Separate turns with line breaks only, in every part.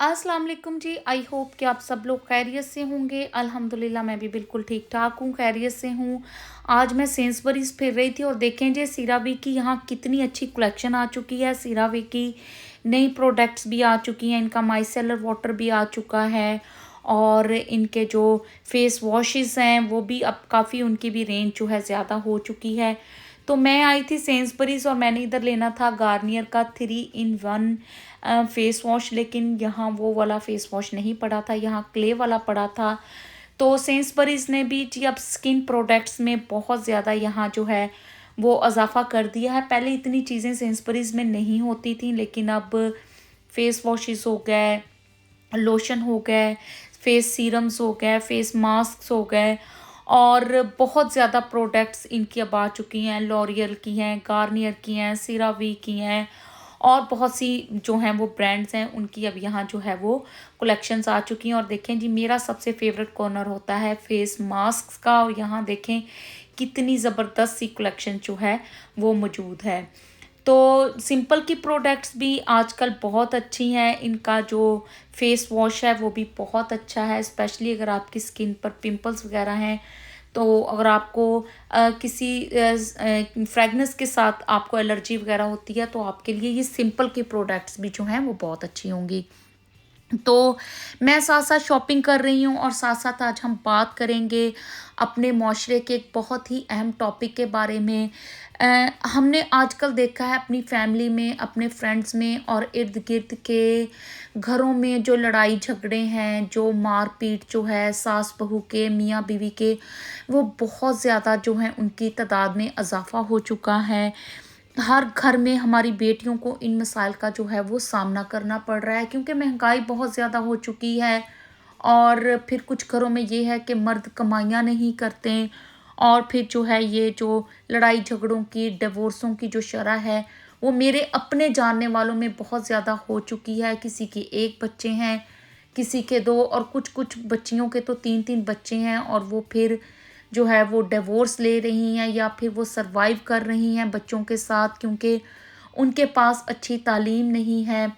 अस्सलाम वालेकुम जी। I hope कि आप सब लोग खैरियत से होंगे। अल्हम्दुलिल्लाह मैं भी बिल्कुल ठीक ठाक हूँ, खैरियत से हूँ। आज मैं सेंसबरीज फिर रही थी और देखें जी सीरावी की यहाँ कितनी अच्छी कलेक्शन आ चुकी है। सीरावी की नई प्रोडक्ट्स भी आ चुकी हैं, इनका माइसेलर वाटर भी आ चुका है और इनके जो फेस वॉशेस हैं वो भी अब काफ़ी उनकी भी रेंज जो है ज़्यादा हो चुकी है। तो मैं आई थी सेंसबरीज और मैंने इधर लेना था गार्नियर का 3 in 1 फेस वॉश, लेकिन यहाँ वो वाला फेस वॉश नहीं पड़ा था, यहाँ क्ले वाला पड़ा था। तो सेंसबरीज ने भी जी अब स्किन प्रोडक्ट्स में बहुत ज़्यादा यहाँ जो है वो इजाफा कर दिया है। पहले इतनी चीज़ें सेंसबरीज में नहीं होती थी, लेकिन अब फेस वॉशेस हो गए, लोशन हो गए, फेस सीरम्स हो गए, फेस मास्क हो गए और बहुत ज़्यादा प्रोडक्ट्स इनकी अब आ चुकी हैं। लॉरियल की हैं, गार्नियर की हैं, सीरावी की हैं और बहुत सी जो हैं वो ब्रांड्स हैं उनकी अब यहाँ जो है वो कलेक्शंस आ चुकी हैं। और देखें जी मेरा सबसे फेवरेट कॉर्नर होता है फेस मास्क का और यहाँ देखें कितनी ज़बरदस्त सी कलेक्शन जो है वो मौजूद है। तो सिंपल की प्रोडक्ट्स भी आजकल बहुत अच्छी हैं। इनका जो फेस वॉश है वो भी बहुत अच्छा है, स्पेशली अगर आपकी स्किन पर पिंपल्स वगैरह हैं। तो अगर आपको किसी फ्रेगनेंस के साथ आपको एलर्जी वगैरह होती है तो आपके लिए ये सिंपल की प्रोडक्ट्स भी जो हैं वो बहुत अच्छी होंगी। तो मैं साथ-साथ शॉपिंग कर रही हूँ और साथ-साथ आज हम बात करेंगे अपने माशरे के एक बहुत ही अहम टॉपिक के बारे में। हमने आजकल देखा है अपनी फैमिली में, अपने फ्रेंड्स में और इर्द-गिर्द के घरों में जो लड़ाई झगड़े हैं, जो मार-पीट जो है सास-बहू के, मियाँ-बीवी के, वो बहुत ज़्यादा जो हैं उनकी तादाद में इज़ाफ़ा हो चुका है। हर घर में हमारी बेटियों को इन मसाइल का जो है वो सामना करना पड़ रहा है क्योंकि महंगाई बहुत ज़्यादा हो चुकी है और फिर कुछ घरों में ये है कि मर्द कमाइयाँ नहीं करते और फिर जो है ये जो लड़ाई झगड़ों की, डिवोर्सों की जो शरह है वो मेरे अपने जानने वालों में बहुत ज़्यादा हो चुकी है। किसी के 1 बच्चे हैं, किसी के 2 और कुछ-कुछ बच्चियों के तो 3-3 बच्चे हैं और वो फिर जो है वो डिवोर्स ले रही हैं या फिर वो सर्वाइव कर रही हैं बच्चों के साथ क्योंकि उनके पास अच्छी तालीम नहीं है,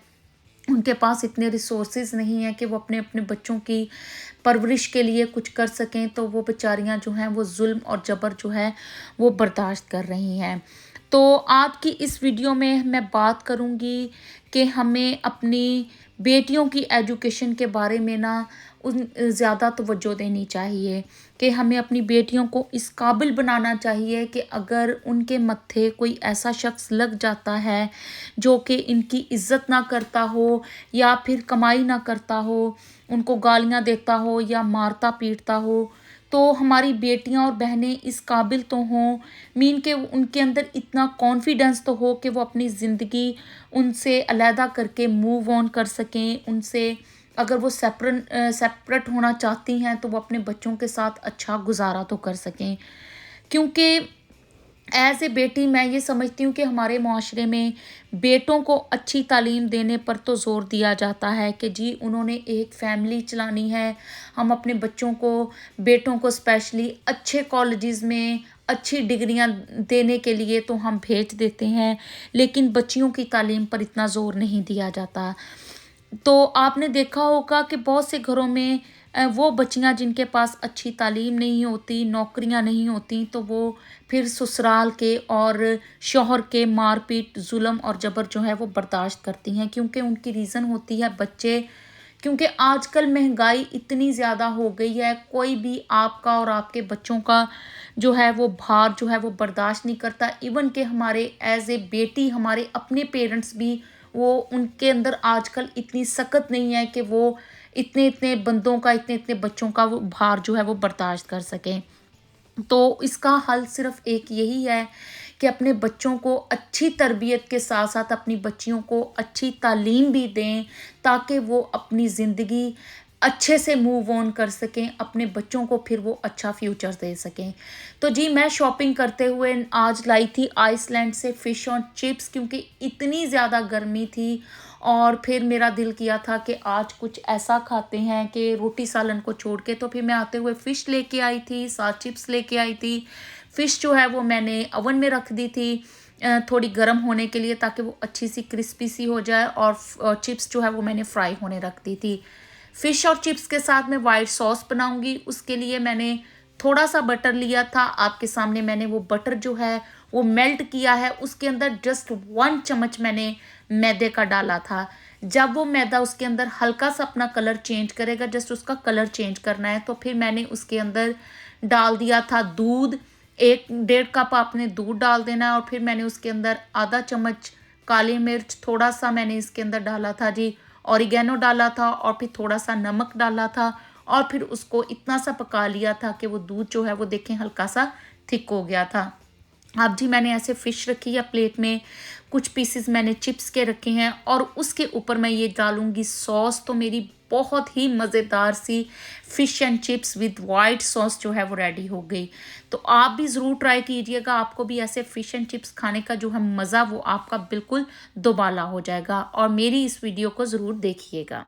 उनके पास इतने रिसोर्सेज नहीं हैं कि वो अपने अपने बच्चों की परवरिश के लिए कुछ कर सकें। तो वो बेचारियां जो हैं वो जुल्म और जबर जो है वो बर्दाश्त कर रही हैं। तो आज की इस वीडियो में मैं बात करूंगी कि हमें अपनी बेटियों की एजुकेशन के बारे में ना उन ज़्यादा तवज्जो देनी चाहिए कि हमें अपनी बेटियों को इस काबिल बनाना चाहिए कि अगर उनके मत्थे कोई ऐसा शख्स लग जाता है जो कि इनकी इज़्ज़त ना करता हो या फिर कमाई ना करता हो, उनको गालियाँ देता हो या मारता पीटता हो, तो हमारी बेटियाँ और बहनें इस काबिल तो हों, मीन के उनके अंदर इतना कॉन्फिडेंस तो हो कि वो अपनी ज़िंदगी उनसे अलहदा करके मूव ऑन कर सकें। उनसे अगर वो सेपरेट होना चाहती हैं तो वो अपने बच्चों के साथ अच्छा गुज़ारा तो कर सकें। क्योंकि एज़ ए बेटी मैं ये समझती हूँ कि हमारे माशरे में बेटों को अच्छी तालीम देने पर तो ज़ोर दिया जाता है कि जी उन्होंने एक फैमिली चलानी है। हम अपने बच्चों को, बेटों को स्पेशली अच्छे कॉलेजेस में अच्छी डिग्रियां देने के लिए तो हम भेज देते हैं, लेकिन बच्चियों की तालीम पर इतना ज़ोर नहीं दिया जाता। तो आपने देखा होगा कि बहुत से घरों में वो बच्चियां जिनके पास अच्छी तालीम नहीं होती, नौकरियां नहीं होती, तो वो फिर ससुराल के और शौहर के मारपीट, जुल्म और जबर जो है वो बर्दाश्त करती हैं क्योंकि उनकी रीज़न होती है बच्चे। क्योंकि आजकल महंगाई इतनी ज़्यादा हो गई है, कोई भी आपका और आपके बच्चों का जो है वो भार जो है वो बर्दाश्त नहीं करता। इवन कि हमारे एज़ ए बेटी हमारे अपने पेरेंट्स भी वो उनके अंदर आजकल इतनी सख्त नहीं है कि वो इतने-इतने बंदों का, इतने-इतने बच्चों का वो भार जो है वो बर्दाश्त कर सकें। तो इसका हल सिर्फ़ एक यही है कि अपने बच्चों को अच्छी तरबियत के साथ-साथ अपनी बच्चियों को अच्छी तालीम भी दें, ताकि वो अपनी ज़िंदगी अच्छे से मूव ऑन कर सकें, अपने बच्चों को फिर वो अच्छा फ्यूचर दे सकें। तो जी मैं शॉपिंग करते हुए आज लाई थी आइसलैंड से फ़िश और चिप्स क्योंकि इतनी ज़्यादा गर्मी थी और फिर मेरा दिल किया था कि आज कुछ ऐसा खाते हैं कि रोटी सालन को छोड़ के, तो फिर मैं आते हुए फ़िश लेके आई थी, साथ चिप्स लेके आई थी। फ़िश जो है वो मैंने ओवन में रख दी थी थोड़ी गर्म होने के लिए, ताकि वो अच्छी सी क्रिस्पी सी हो जाए। और चिप्स जो है वो मैंने फ्राई होने रख दी थी। फ़िश और चिप्स के साथ मैं वाइट सॉस बनाऊंगी। उसके लिए मैंने थोड़ा सा बटर लिया था, आपके सामने मैंने वो बटर जो है वो मेल्ट किया है। उसके अंदर जस्ट 1 चम्मच मैंने मैदे का डाला था। जब वो मैदा उसके अंदर हल्का सा अपना कलर चेंज करेगा, जस्ट उसका कलर चेंज करना है, तो फिर मैंने उसके अंदर डाल दिया था दूध। 1 डेढ़ कप आपने दूध डाल देना है। और फिर मैंने उसके अंदर आधा चम्मच काली मिर्च, थोड़ा सा मैंने इसके अंदर डाला था जी ऑरिगेनो डाला था, और फिर थोड़ा सा नमक डाला था। और फिर उसको इतना सा पका लिया था कि वो दूध जो है वो देखें हल्का सा थिक हो गया था। अब जी मैंने ऐसे फ़िश रखी है प्लेट में, कुछ पीसेस मैंने चिप्स के रखे हैं, और उसके ऊपर मैं ये डालूंगी सॉस। तो मेरी बहुत ही मज़ेदार सी fish and chips with white sauce जो है वो रेडी हो गई। तो आप भी ज़रूर ट्राई कीजिएगा, आपको भी ऐसे फ़िश एंड चिप्स खाने का जो है मज़ा वो आपका बिल्कुल दोबाला हो जाएगा। और मेरी इस वीडियो को ज़रूर देखिएगा।